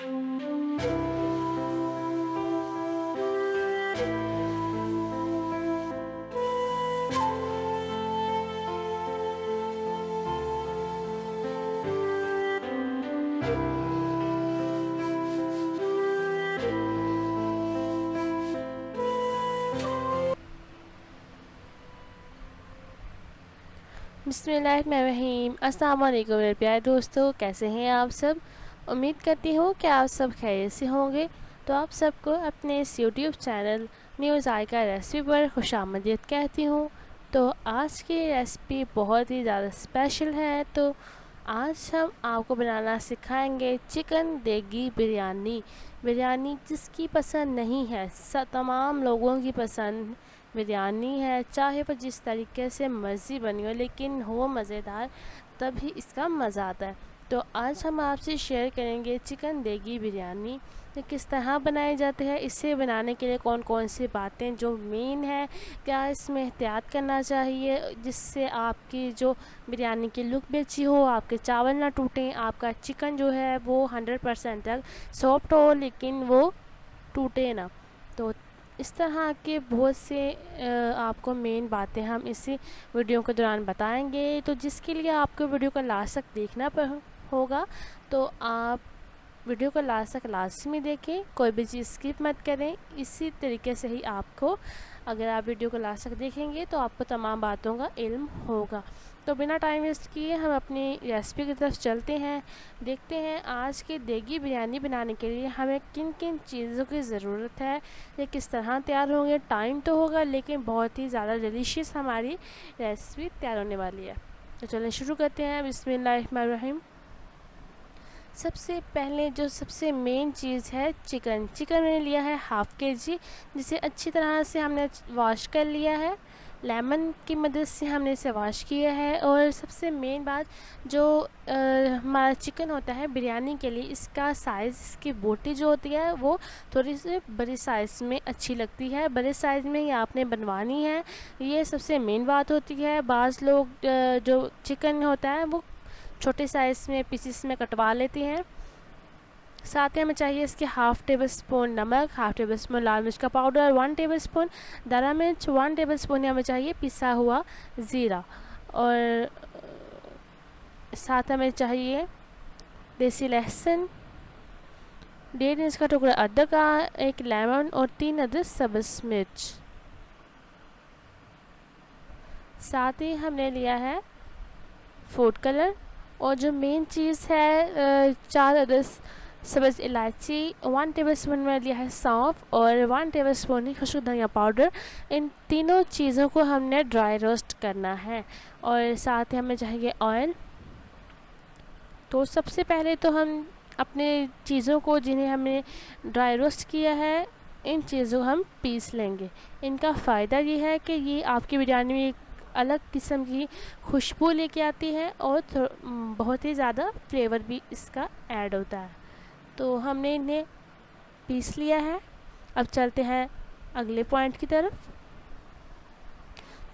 बिस्मिल्लाहिर्रहमानिर्रहीम। अस्सलाम वालेकुम मेरे प्यारे दोस्तों, कैसे हैं आप सब। उम्मीद करती हूँ कि आप सब खैरियत से होंगे। तो आप सबको अपने इस यूट्यूब चैनल न्यू ज़ायका रेसिपी पर खुशामदीद कहती हूँ। तो आज की रेसिपी बहुत ही ज़्यादा स्पेशल है। तो आज हम आपको बनाना सिखाएंगे चिकन देगी बिरयानी। बिरयानी जिसकी पसंद नहीं है, तमाम लोगों की पसंद बिरयानी है। चाहे वो जिस तरीके से मर्ज़ी बनी हो, लेकिन हो मज़ेदार, तभी इसका मज़ा आता है। तो आज हम आपसे शेयर करेंगे चिकन देगी बिरयानी तो किस तरह बनाए जाते हैं, इसे बनाने के लिए कौन कौन सी बातें जो मेन है, क्या इसमें एहतियात करना चाहिए जिससे आपकी जो बिरयानी की लुक भी अच्छी हो, आपके चावल ना टूटें, आपका चिकन जो है वो 100% तक सॉफ्ट हो लेकिन वो टूटे ना। तो इस तरह के बहुत से आपको मेन बातें हम इसी वीडियो के दौरान बताएंगे। तो जिसके लिए आपको वीडियो को लास्ट तक देखना होगा। तो आप वीडियो को लास्ट तक लाजमी देखें, कोई भी चीज़ स्किप मत करें। इसी तरीके से ही आपको, अगर आप वीडियो को लास्ट तक देखेंगे तो आपको तमाम बातों का इल्म होगा। तो बिना टाइम वेस्ट किए हम अपनी रेसिपी की तरफ चलते हैं। देखते हैं आज की देगी बिरयानी बनाने के लिए हमें किन किन चीज़ों की ज़रूरत है, ये किस तरह तैयार होंगे। टाइम तो होगा लेकिन बहुत ही ज़्यादा डिलीशियस हमारी रेसिपी तैयार होने वाली है। तो चलिए शुरू करते हैं। बिस्मिल्लाहिर्रहमानिर्रहीम। सबसे पहले जो सबसे मेन चीज़ है चिकन। चिकन मैंने लिया है हाफ़ के जी, जिसे अच्छी तरह से हमने वॉश कर लिया है। लेमन की मदद से हमने इसे वॉश किया है। और सबसे मेन बात, जो हमारा चिकन होता है बिरयानी के लिए, इसका साइज़, इसकी बोटी जो होती है वो थोड़ी सी बड़ी साइज़ में अच्छी लगती है। बड़े साइज़ में ही आपने बनवानी है, ये सबसे मेन बात होती है। बाज़ लोग जो चिकन होता है वो छोटे साइज़ में पीसीस में कटवा लेते हैं। साथ ही हमें चाहिए इसके हाफ़ टेबल स्पून नमक, हाफ़ टेबल स्पून लाल मिर्च का पाउडर, 1 टेबल स्पून दाना मिर्च, 1 टेबल स्पून हमें चाहिए पिसा हुआ ज़ीरा, और साथ हमें चाहिए देसी लहसुन, 1.5 इंच का टुकड़ा अदरक का, 1 लेमन और 3 अदरक सब्ज़ मिर्च। साथ ही हमने लिया है फूड कलर, और जो मेन चीज़ है 4 अदरक सब्ज़ इलायची, 1 टेबल स्पून में लिया है सौंफ, और 1 टेबल स्पून ही खुशबू धनिया पाउडर। इन तीनों चीज़ों को हमने ड्राई रोस्ट करना है। और साथ ही हमें चाहिए ऑयल। तो सबसे पहले तो हम अपने चीज़ों को जिन्हें हमने ड्राई रोस्ट किया है, इन चीज़ों को हम पीस लेंगे। इनका फ़ायदा ये है कि ये आपकी बिरयानी में एक अलग किस्म की खुशबू लेके आती है और बहुत ही ज़्यादा फ्लेवर भी इसका ऐड होता है। तो हमने इन्हें पीस लिया है। अब चलते हैं अगले पॉइंट की तरफ।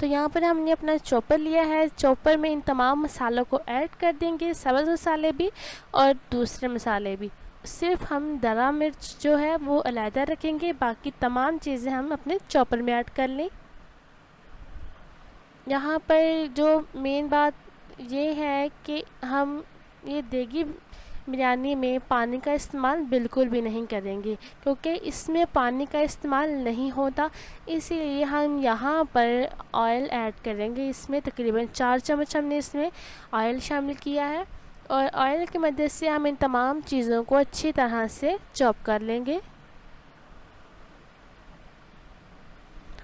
तो यहाँ पर हमने अपना चॉपर लिया है। चॉपर में इन तमाम मसालों को ऐड कर देंगे, सब्ज़ मसाले भी और दूसरे मसाले भी। सिर्फ हम दरा मिर्च जो है वो अलहदा रखेंगे, बाकी तमाम चीज़ें हम अपने चॉपर में ऐड कर लें। यहाँ पर जो मेन बात ये है कि हम ये देगी बिरयानी में पानी का इस्तेमाल बिल्कुल भी नहीं करेंगे, क्योंकि इसमें पानी का इस्तेमाल नहीं होता। इसीलिए हम यहाँ पर ऑयल ऐड करेंगे। इसमें तकरीबन 4 चम्मच हमने इसमें ऑयल शामिल किया है, और ऑयल की मदद से हम इन तमाम चीज़ों को अच्छी तरह से चॉप कर लेंगे।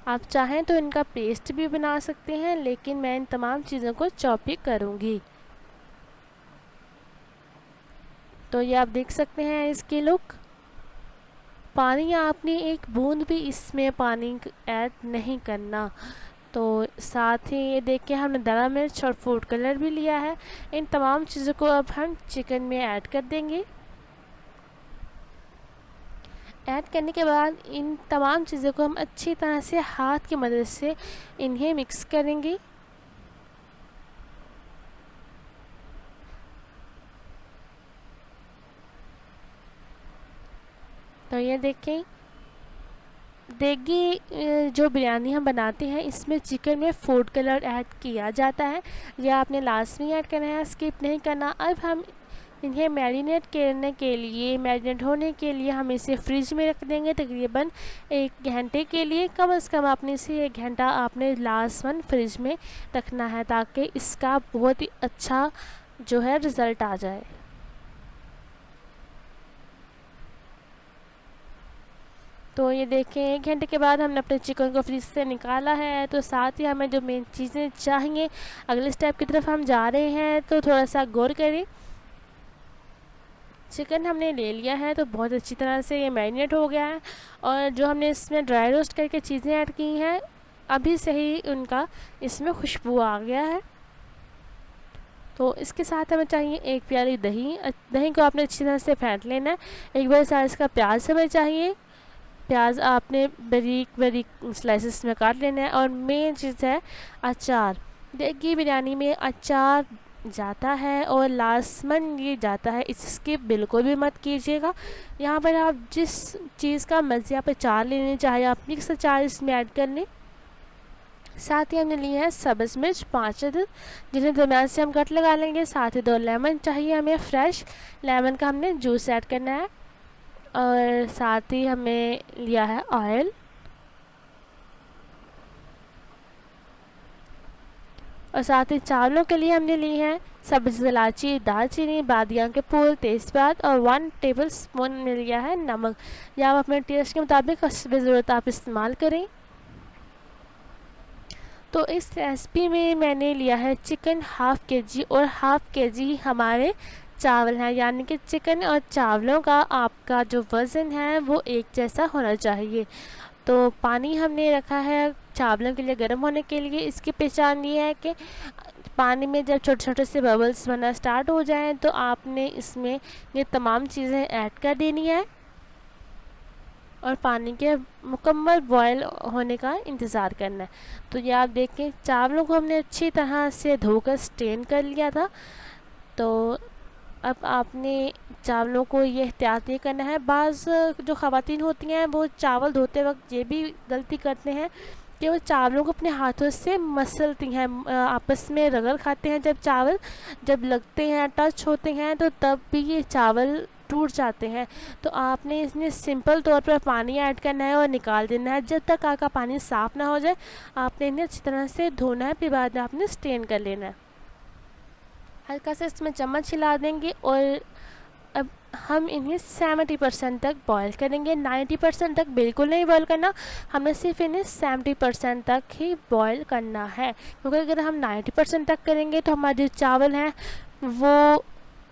आप चाहें तो इनका पेस्ट भी बना सकते हैं, लेकिन मैं इन तमाम चीज़ों को चॉप ही करूँगी। तो ये आप देख सकते हैं इसकी लुक। पानी आपने एक बूंद भी इसमें पानी ऐड नहीं करना। तो साथ ही ये देखिए हमने दरा मिर्च और फूड कलर भी लिया है। इन तमाम चीज़ों को अब हम चिकन में ऐड कर देंगे। ऐड करने के बाद इन तमाम चीज़ों को हम अच्छी तरह से हाथ की मदद से इन्हें मिक्स करेंगे। तो ये देखें, देगी जो बिरयानी हम बनाते हैं इसमें चिकन में फूड कलर ऐड किया जाता है। ये आपने लास्ट में ऐड करना है, स्किप नहीं करना। अब हम इन्हें मैरिनेट करने के लिए, मैरिनेट होने के लिए हम इसे फ्रिज में रख देंगे तकरीबन 1 घंटे के लिए। कम से कम आपने इसे 1 घंटा आपने लाजमन फ्रिज में रखना है ताकि इसका बहुत ही अच्छा जो है रिज़ल्ट आ जाए। तो ये देखें 1 घंटे के बाद हमने अपने चिकन को फ्रिज से निकाला है। तो साथ ही हमें जो मेन चीज़ें चाहिए, अगले स्टेप की तरफ हम जा रहे हैं, तो थोड़ा सा गौर करें। चिकन हमने ले लिया है तो बहुत अच्छी तरह से ये मैरिनेट हो गया है, और जो हमने इसमें ड्राई रोस्ट करके चीज़ें ऐड की हैं अभी से ही उनका इसमें खुशबू आ गया है। तो इसके साथ हमें चाहिए 1 प्याली दही। दही को आपने अच्छी तरह से फेंट लेना है। एक बड़े साइज़ का प्याज हमें चाहिए। प्याज आपने बारीक बारीक स्लाइसेस में काट लेना है। और मेन चीज़ है अचार। देखिए बिरयानी में अचार जाता है और लाजमन ये जाता है, इसके बिल्कुल भी मत कीजिएगा। यहाँ पर आप जिस चीज़ का मर्ज़ी आप अचार लेने चाहे आप मिक्स अचार इसमें ऐड कर लें। साथ ही हमने लिए हैं सब्ज़ मिर्च 5 अदद, जिन्हें दरम्यान से हम कट लगा लेंगे। साथ ही 2 लेमन चाहिए हमें, फ्रेश लेमन का हमने जूस ऐड करना है। और साथ ही हमें लिया है ऑयल, और साथ ही चावलों के लिए हमने ली हैं सब्ज़ इलायची, दालचीनी, बादियाँ के फूल, तेज़पात, और 1 टेबल स्पून में लिया है नमक। या आप अपने टेस्ट के मुताबिक हस्ब ज़रूरत आप इस्तेमाल करें। तो इस रेसिपी में मैंने लिया है चिकन ½ kg, और ½ kg हमारे चावल हैं, यानी कि चिकन और चावलों का आपका जो वज़न है वो एक जैसा होना चाहिए। तो पानी हमने रखा है चावलों के लिए गर्म होने के लिए। इसकी पहचान ये है कि पानी में जब छोटे छोटे से बबल्स बनना स्टार्ट हो जाएं तो आपने इसमें ये तमाम चीज़ें ऐड कर देनी है और पानी के मुकम्मल बॉयल होने का इंतज़ार करना है। तो ये आप देखें चावलों को हमने अच्छी तरह से धोकर स्टेन कर लिया था। तो अब आपने चावलों को ये एहतियात ये करना है। बाज़ जो ख़वातीन होती हैं वो चावल धोते वक्त ये भी गलती करते हैं कि वो चावलों को अपने हाथों से मसलती हैं, आपस में रगड़ खाते हैं। जब लगते हैं, टच होते हैं, तो तब भी ये चावल टूट जाते हैं। तो आपने इसमें सिंपल तौर पर पानी ऐड करना है और निकाल देना है। जब तक आपका पानी साफ़ ना हो जाए आपने इन्हें अच्छी तरह से धोना है, फिर बाद में आपने स्टेन कर लेना है। हल्का सा इसमें चम्मच हिला देंगे और अब हम इन्हें 70% तक बॉईल करेंगे। 90% तक बिल्कुल नहीं बॉईल करना, हमें सिर्फ इन्हें 70% तक ही बॉईल करना है। क्योंकि अगर हम 90% तक करेंगे तो हमारे जो चावल हैं वो,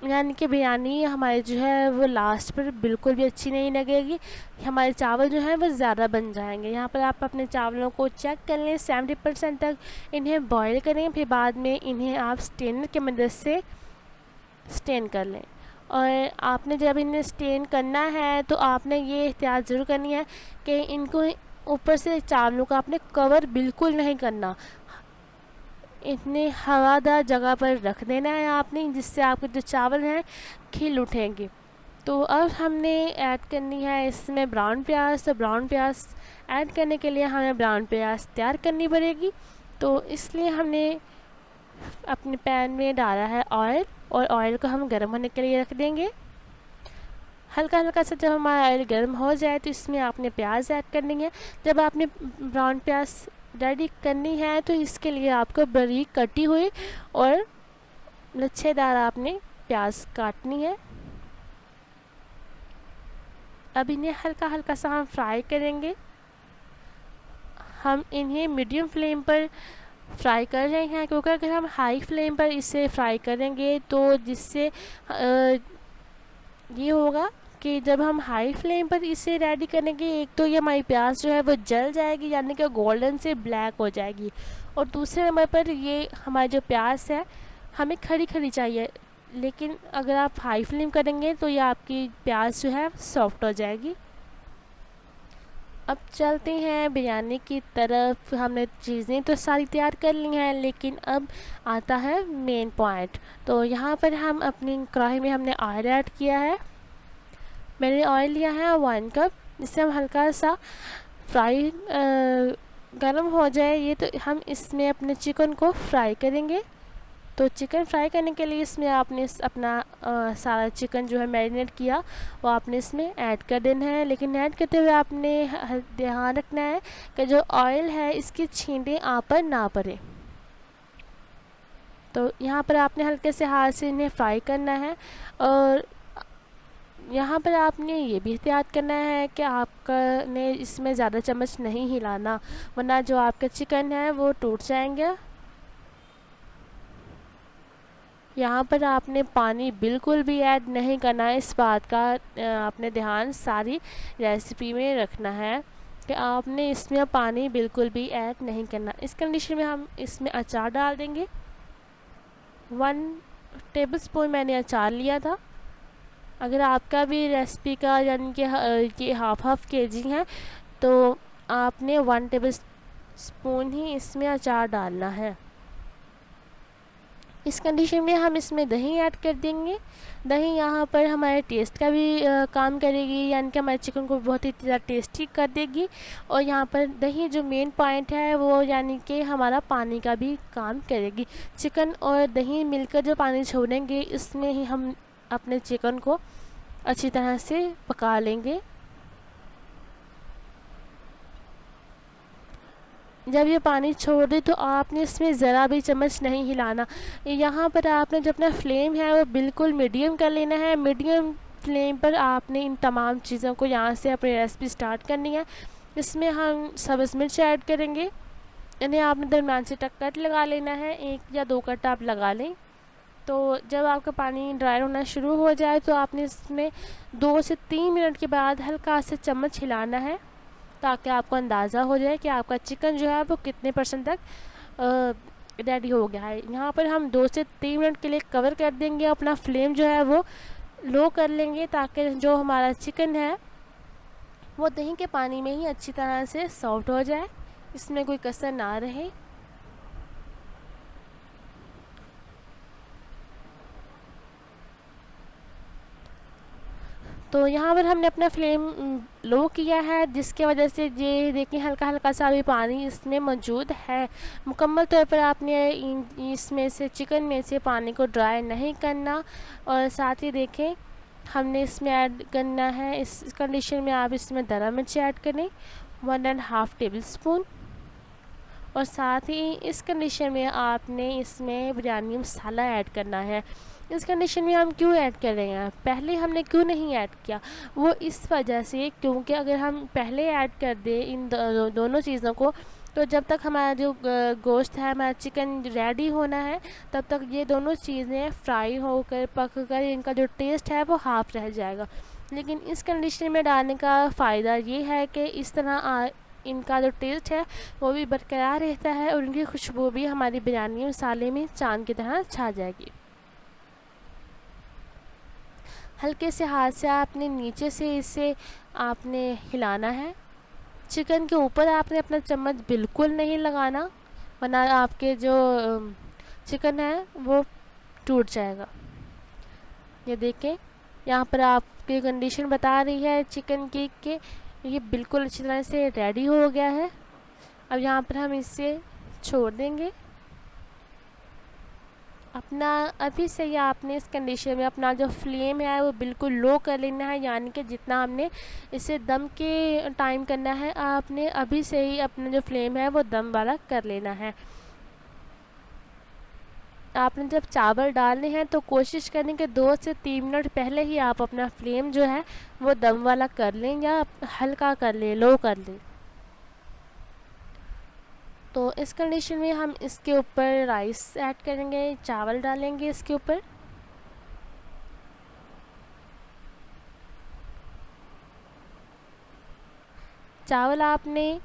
यानी कि बिरयानी हमारी जो है वो लास्ट पर बिल्कुल भी अच्छी नहीं लगेगी। हमारे चावल जो हैं वो ज़्यादा बन जाएंगे। यहाँ पर आप अपने चावलों को चेक कर लें, 70% तक इन्हें बॉईल करें, फिर बाद में इन्हें आप स्टेनर की मदद से स्टेन कर लें। और आपने जब इन्हें स्टेन करना है तो आपने ये एहतियात ज़रूर करनी है कि इनको ऊपर से चावलों का आपने कवर बिल्कुल नहीं करना, इतने हवादार जगह पर रख देना है आपने, जिससे आपके जो चावल हैं खिल उठेंगे। तो अब हमने ऐड करनी है इसमें ब्राउन प्याज। तो ब्राउन प्याज ऐड करने के लिए हमें ब्राउन प्याज तैयार करनी पड़ेगी। तो इसलिए हमने अपने पैन में डाला है ऑयल, और ऑयल को हम गर्म होने के लिए रख देंगे। हल्का हल्का सा जब हमारा ऑयल गर्म हो जाए तो इसमें आपने प्याज ऐड करनी है। जब आपने ब्राउन प्याज रेडी करनी है तो इसके लिए आपको बारीक कटी हुई और लच्छेदार आपने प्याज काटनी है। अब इन्हें हल्का हल्का सा हम फ्राई करेंगे। हम इन्हें मीडियम फ्लेम पर फ्राई कर रहे हैं, क्योंकि अगर हम हाई फ्लेम पर इसे फ्राई करेंगे तो जिससे ये होगा कि जब हम हाई फ्लेम पर इसे रेडी करेंगे, एक तो ये हमारी प्याज जो है वो जल जाएगी, यानी कि गोल्डन से ब्लैक हो जाएगी, और दूसरे नंबर पर ये हमारी जो प्याज है हमें खड़ी खड़ी चाहिए। लेकिन अगर आप हाई फ्लेम करेंगे तो ये आपकी प्याज जो है सॉफ्ट हो जाएगी। अब चलते हैं बिरयानी की तरफ। हमने चीज़ें तो सारी तैयार कर ली हैं, लेकिन अब आता है मेन पॉइंट। तो यहाँ पर हम अपनी कढ़ाई में हमने ऑयल ऐड किया है। मैंने ऑयल लिया है 1 कप। इससे हम हल्का सा फ्राई गर्म हो जाए ये, तो हम इसमें अपने चिकन को फ्राई करेंगे। तो चिकन फ्राई करने के लिए इसमें आपने अपना सारा चिकन जो है मैरिनेट किया वो आपने इसमें ऐड कर देना है। लेकिन ऐड करते हुए आपने ध्यान रखना है कि जो ऑयल है इसकी छींटे आप पर ना पड़े। तो यहाँ पर आपने हल्के से हाथ से इन्हें फ्राई करना है। और यहाँ पर आपने ये भी एहतियात करना है कि आपका ने इसमें ज़्यादा चम्मच नहीं हिलाना, वरना जो आपका चिकन है वो टूट जाएंगे। यहाँ पर आपने पानी बिल्कुल भी ऐड नहीं करना है, इस बात का आपने ध्यान सारी रेसिपी में रखना है कि आपने इसमें पानी बिल्कुल भी ऐड नहीं करना। इस कंडीशन में हम इसमें अचार डाल देंगे। 1 टेबलस्पून मैंने अचार लिया था। अगर आपका भी रेसिपी का यानी कि ये हाफ केजी है तो आपने 1 टेबलस्पून ही इसमें अचार डालना है। इस कंडीशन में हम इसमें दही ऐड कर देंगे। दही यहाँ पर हमारे टेस्ट का भी काम करेगी, यानी कि हमारे चिकन को बहुत ही ज़्यादा टेस्टी कर देगी। और यहाँ पर दही जो मेन पॉइंट है वो यानी कि हमारा पानी का भी काम करेगी। चिकन और दही मिलकर जो पानी छोड़ेंगे इसमें ही हम अपने चिकन को अच्छी तरह से पका लेंगे। जब ये पानी छोड़ दे तो आपने इसमें ज़रा भी चम्मच नहीं हिलाना। यहाँ पर आपने जो अपना फ्लेम है वो बिल्कुल मीडियम कर लेना है। मीडियम फ्लेम पर आपने इन तमाम चीज़ों को यहाँ से अपनी रेसिपी स्टार्ट करनी है। इसमें हम सब्ज़ मिर्च ऐड करेंगे। इन्हें आपने दरम्यान से कट लगा लेना है, 1 या 2 कट आप लगा लें। तो जब आपका पानी ड्राई होना शुरू हो जाए तो आपने इसमें 2 से 3 मिनट के बाद हल्का सा चम्मच हिलाना है, ताकि आपको अंदाज़ा हो जाए कि आपका चिकन जो है वो कितने % तक रेडी हो गया है। यहाँ पर हम 2 से 3 मिनट के लिए कवर कर देंगे। अपना फ्लेम जो है वो लो कर लेंगे, ताकि जो हमारा चिकन है वो दही के पानी में ही अच्छी तरह से सॉफ्ट हो जाए, इसमें कोई कसर ना रहे। तो यहाँ पर हमने अपना फ्लेम लो किया है, जिसके वजह से ये देखिए हल्का हल्का सा भी पानी इसमें मौजूद है। मुकम्मल तौर पर आपने इसमें से चिकन में से पानी को ड्राई नहीं करना। और साथ ही देखें हमने इसमें ऐड करना है, इस कंडीशन में आप इसमें दरा मिर्च ऐड करें 1.5 टेबलस्पून। और साथ ही इस कंडीशन में आपने इसमें बिरयानी मसाला ऐड करना है। इस कंडीशन में हम क्यों ऐड कर रहे हैं, पहले हमने क्यों नहीं ऐड किया, वो इस वजह से क्योंकि अगर हम पहले ऐड कर दें इन दोनों चीज़ों को, तो जब तक हमारा जो गोश्त है, हमारा चिकन रेडी होना है, तब तक ये दोनों चीज़ें फ्राई होकर पक कर इनका जो टेस्ट है वो हाफ रह जाएगा। लेकिन इस कंडीशन में डालने का फ़ायदा ये है कि इस तरह इनका जो टेस्ट है वो भी बरकरार रहता है और उनकी खुशबू भी हमारी बिरयानी मसाले में चाँद की तरह छा जाएगी। हल्के से हाथ से आपने नीचे से इसे आपने हिलाना है। चिकन के ऊपर आपने अपना चम्मच बिल्कुल नहीं लगाना, वरना आपके जो चिकन है वो टूट जाएगा। ये देखें यहाँ पर आपकी कंडीशन बता रही है चिकन की कि ये बिल्कुल अच्छी तरह से रेडी हो गया है। अब यहाँ पर हम इसे छोड़ देंगे। अपना अभी से ही आपने इस कंडीशन में अपना जो फ्लेम है वो बिल्कुल लो कर लेना है, यानी कि जितना हमने इसे दम के टाइम करना है आपने अभी से ही अपना जो फ्लेम है वो दम वाला कर लेना है। आपने जब चावल डालने हैं तो कोशिश करें कि 2 से 3 मिनट पहले ही आप अपना फ्लेम जो है वो दम वाला कर लें या हल्का कर लें, लो कर लें। तो इस कंडीशन में हम इसके ऊपर राइस ऐड करेंगे, चावल डालेंगे इसके ऊपर। चावल आपने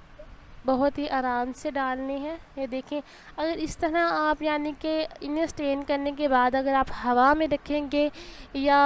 बहुत ही आराम से डालने हैं। ये देखें अगर इस तरह आप यानी कि इन्हें स्टेन करने के बाद अगर आप हवा में रखेंगे या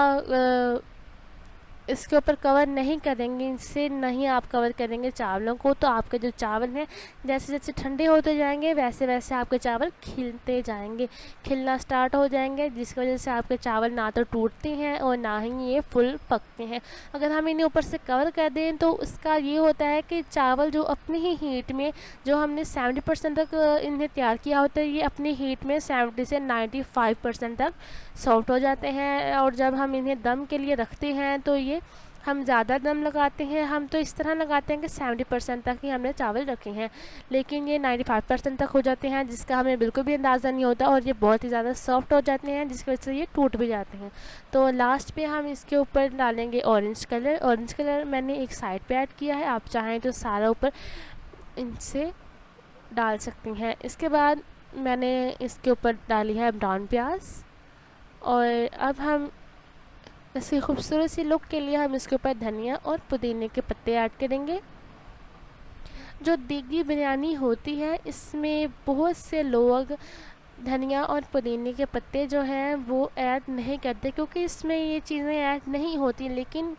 इसके ऊपर कवर नहीं करेंगे, इससे नहीं आप कवर करेंगे चावलों को, तो आपके जो चावल हैं जैसे जैसे ठंडे होते जाएंगे वैसे वैसे आपके चावल खिलते जाएंगे, खिलना स्टार्ट हो जाएंगे, जिसकी वजह से आपके चावल ना तो टूटते हैं और ना ही ये फुल पकते हैं। अगर हम इन्हें ऊपर से कवर कर दें तो उसका ये होता है कि चावल जो अपनी ही हीट में, जो हमने 70% तक इन्हें तैयार किया होता है, ये अपनी हीट में 70 से 95% तक सॉफ्ट हो जाते हैं। और जब हम इन्हें दम के लिए रखते हैं तो ये हम ज़्यादा दम लगाते हैं, हम तो इस तरह लगाते हैं कि 70% तक ही हमने चावल रखे हैं, लेकिन ये 95% तक हो जाते हैं, जिसका हमें बिल्कुल भी अंदाज़ा नहीं होता, और ये बहुत ही ज़्यादा सॉफ्ट हो जाते हैं, जिसकी वजह से ये टूट भी जाते हैं। तो लास्ट पे हम इसके ऊपर डालेंगे ऑरेंज कलर। ऑरेंज कलर मैंने एक साइड पे ऐड किया है, आप चाहें तो सारा ऊपर इनसे डाल सकती हैं। इसके बाद मैंने इसके ऊपर डाली है ब्राउन प्याज, और अब हम इसकी खूबसूरत सी लुक के लिए हम इसके ऊपर धनिया और पुदीने के पत्ते ऐड करेंगे। जो देगी बिरयानी होती है इसमें बहुत से लोग धनिया और पुदीने के पत्ते जो हैं वो ऐड नहीं करते, क्योंकि इसमें ये चीज़ें ऐड नहीं होती, लेकिन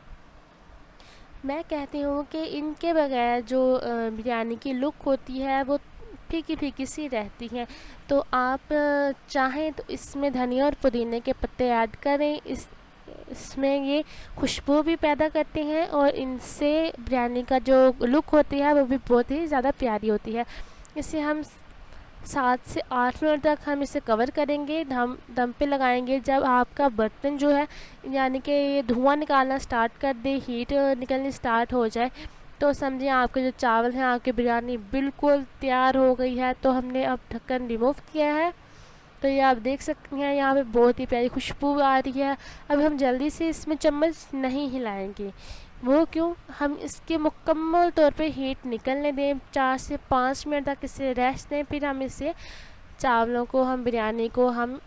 मैं कहती हूँ कि इनके बगैर जो बिरयानी की लुक होती है वो फीकी फीकी सी रहती है। तो आप चाहें तो इसमें धनिया और पुदीने के पत्ते ऐड करें, इसमें ये खुशबू भी पैदा करते हैं और इनसे बिरयानी का जो लुक होती है वो भी बहुत ही ज़्यादा प्यारी होती है। इसे हम 7 से 8 मिनट तक हम इसे कवर करेंगे, दम पे लगाएंगे। जब आपका बर्तन जो है यानी कि ये धुआं निकालना स्टार्ट कर दे, हीट निकलनी स्टार्ट हो जाए, तो समझिए आपके जो चावल हैं, आपकी बिरयानी बिल्कुल तैयार हो गई है। तो हमने अब ढक्कन रिमूव किया है, तो ये आप देख सकते हैं यहाँ पे बहुत ही प्यारी खुशबू आ रही है। अब हम जल्दी से इसमें चम्मच नहीं हिलाएंगे, वो क्यों, हम इसके मुकम्मल तौर पे हीट निकलने दें, 4 से 5 मिनट तक इसे रेस्ट दें, फिर हम इसे चावलों को, हम बिरयानी को हम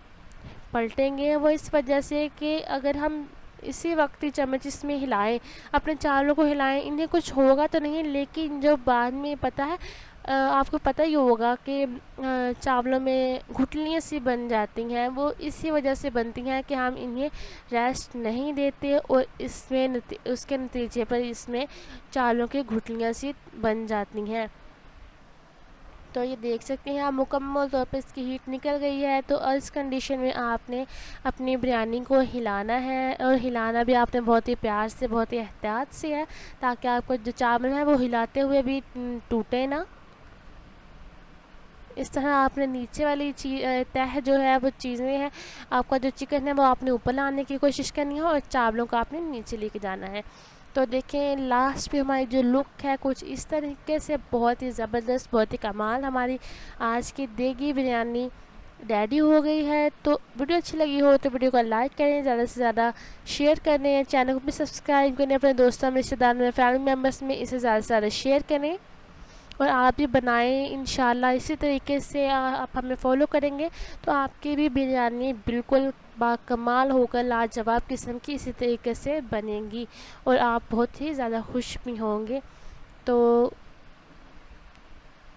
पलटेंगे। वो इस वजह से कि अगर हम इसी वक्त ही चम्मच इसमें हिलाएं, अपने चावलों को हिलाएं, इन्हें कुछ होगा तो नहीं, लेकिन जो बाद में पता है आपको पता ही होगा कि चावलों में गुठलियाँ सी बन जाती हैं, वो इसी वजह से बनती हैं कि हम इन्हें रेस्ट नहीं देते, और इसमें उसके नतीजे पर इसमें चावलों की गुठलियाँ सी बन जाती हैं। तो ये देख सकते हैं आप मुकम्मल तौर पर इसकी हीट निकल गई है। तो इस कंडीशन में आपने अपनी बिरयानी को हिलाना है, और हिलाना भी आपने बहुत ही प्यार से, बहुत ही एहतियात से है, ताकि आपको जो चावल है वो हिलाते हुए भी टूटे ना। इस तरह आपने नीचे वाली तह जो है वो चीज़ें हैं, आपका जो चिकन है वो आपने ऊपर लाने की कोशिश करनी है, और चावलों को आपने नीचे लेके जाना है। तो देखें लास्ट पे हमारी जो लुक है कुछ इस तरीके से, बहुत ही ज़बरदस्त, बहुत ही कमाल हमारी आज की देगी बिरयानी रेडी हो गई है। तो वीडियो अच्छी लगी हो तो वीडियो को लाइक करें, ज़्यादा से ज़्यादा शेयर करें, चैनल को भी सब्सक्राइब करें, अपने दोस्तों में, रिश्तेदार में, फैमिली मेम्बर्स में इसे ज़्यादा से ज़्यादा शेयर करें, और आप भी बनाएं इंशाल्लाह। इसी तरीके से आप हमें फॉलो करेंगे तो आपकी भी बिरयानी बिल्कुल बाकमाल होकर लाजवाब किस्म की इसी तरीके से बनेंगी, और आप बहुत ही ज़्यादा खुश भी होंगे। तो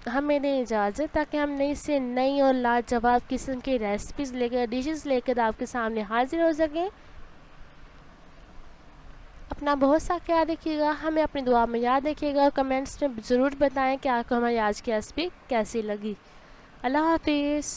हमें दें इजाज़त, ताकि हम नई से नई और लाजवाब किस्म की रेसिपीज़ लेकर, डिशेस लेकर आपके सामने हाजिर हो सकें। अपना बहुत सा ख्याल रखिएगा, हमें अपनी दुआ में याद रखिएगा, और कमेंट्स में ज़रूर बताएं कि आपको हमारी आज की रेसिपी कैसी लगी। अल्लाह हाफिज़।